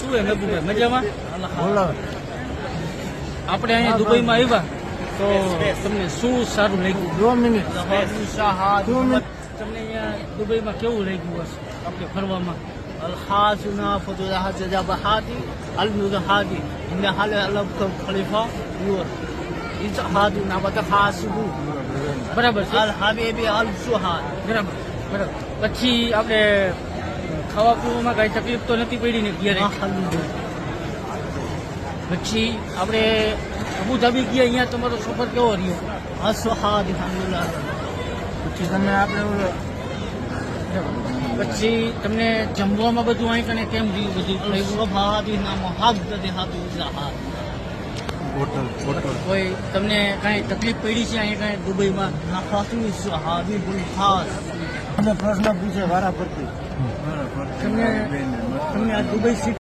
શું હે મહેબૂબભાઈ મજામાં? બોલો. આપણે અહીંયા દુબઈમાં આવ્યા તો તમને શું સારું લાગ્યું? 2 મિનિટ. તમને અહીંયા દુબઈમાં કેવું લાગ્યું હશે આપણે ફરવામાં? الخازنة فتوحة جاب هادي الملك هادي إن حال الألف خليفة يور إذا هادي نبات خاسبو બરાબર છે الحبيب السوهاد બરાબર બરાબર. પછી આપણે ખાવા પીવામાં કાંઈ તકલીફ તો નથી પડી ને ઘેરે? પછી આપણે અબુધાબી ગયા, અહીંયા તમારો સફર કેવો રહ્યો? السوهاد الحمد لله પછી તમે આપણે પછી તમને જમવામાં બધું અહીં કને કેમ રહ્યું બધું? السوهاد نام حد هادي زهاد હોટલ કોઈ તમને કાંઈ તકલીફ પડી છે અહીંયા કાંઈ દુબઈમાં? نخاطي السوهاد بالخاص પ્રશ્ન પૂછે વારા પરથી તમને આ દુબઈ